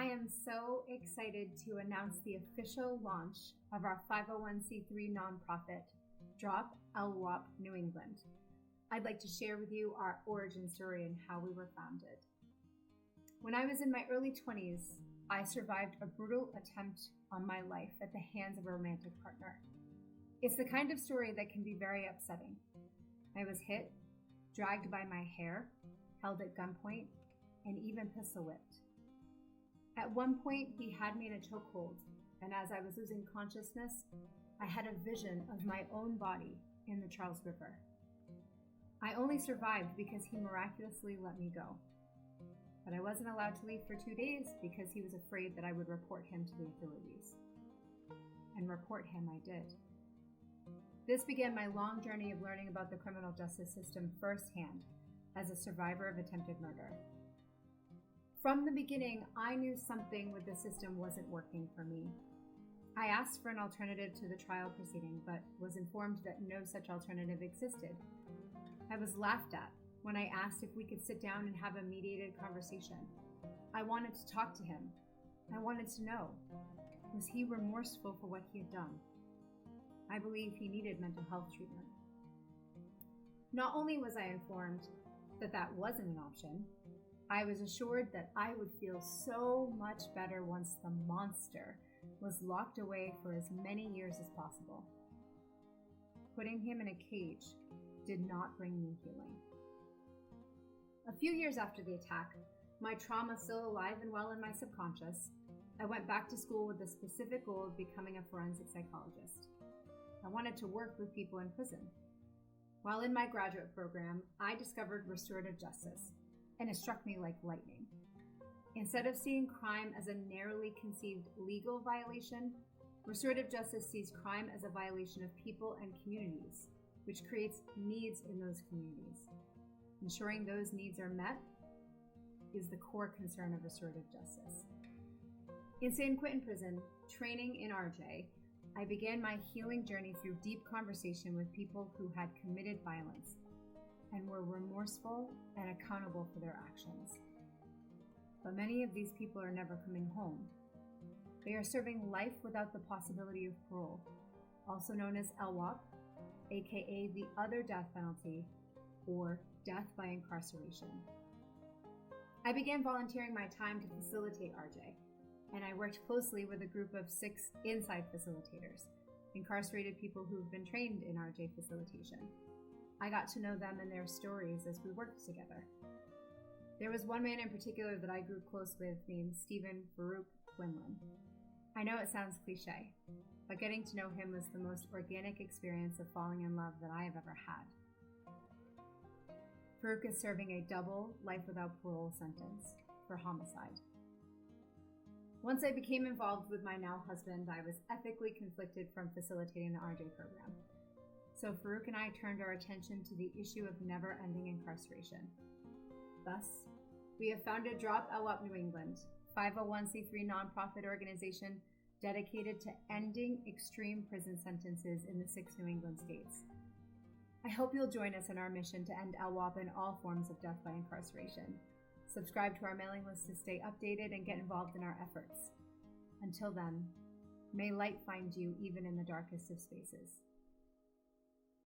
I am so excited to announce the official launch of our 501c3 nonprofit, Drop LWOP New England. I'd like to share with you our origin story and how we were founded. When I was in my early 20s, I survived a brutal attempt on my life at the hands of a romantic partner. It's the kind of story that can be very upsetting. I was hit, dragged by my hair, held at gunpoint, and even pistol whipped. At one point, he had me in a chokehold, and as I was losing consciousness, I had a vision of my own body in the Charles River. I only survived because he miraculously let me go. But I wasn't allowed to leave for 2 days because he was afraid that I would report him to the authorities. And report him I did. This began my long journey of learning about the criminal justice system firsthand as a survivor of attempted murder. From the beginning, I knew something with the system wasn't working for me. I asked for an alternative to the trial proceeding, but was informed that no such alternative existed. I was laughed at when I asked if we could sit down and have a mediated conversation. I wanted to talk to him. I wanted to know, was he remorseful for what he had done? I believe he needed mental health treatment. Not only was I informed that that wasn't an option, I was assured that I would feel so much better once the monster was locked away for as many years as possible. Putting him in a cage did not bring me healing. A few years after the attack, my trauma still alive and well in my subconscious, I went back to school with the specific goal of becoming a forensic psychologist. I wanted to work with people in prison. While in my graduate program, I discovered restorative justice, and it struck me like lightning. Instead of seeing crime as a narrowly conceived legal violation, restorative justice sees crime as a violation of people and communities, which creates needs in those communities. Ensuring those needs are met is the core concern of restorative justice. In San Quentin Prison, training in RJ, I began my healing journey through deep conversation with people who had committed violence and were remorseful and accountable for their actions. But many of these people are never coming home. They are serving life without the possibility of parole, also known as LWOP, aka the other death penalty, or death by incarceration. I began volunteering my time to facilitate RJ, and I worked closely with a group of 6 inside facilitators, incarcerated people who have been trained in RJ facilitation. I got to know them and their stories as we worked together. There was one man in particular that I grew close with named Stephen Farouk Quinlan. I know it sounds cliche, but getting to know him was the most organic experience of falling in love that I have ever had. Farouk is serving a double life without parole sentence for homicide. Once I became involved with my now husband, I was ethically conflicted from facilitating the RJ program. So Farouk and I turned our attention to the issue of never-ending incarceration. Thus, we have founded Drop LWOP New England, 501c3 nonprofit organization dedicated to ending extreme prison sentences in the 6 New England states. I hope you'll join us in our mission to end LWOP and all forms of death by incarceration. Subscribe to our mailing list to stay updated and get involved in our efforts. Until then, may light find you even in the darkest of spaces.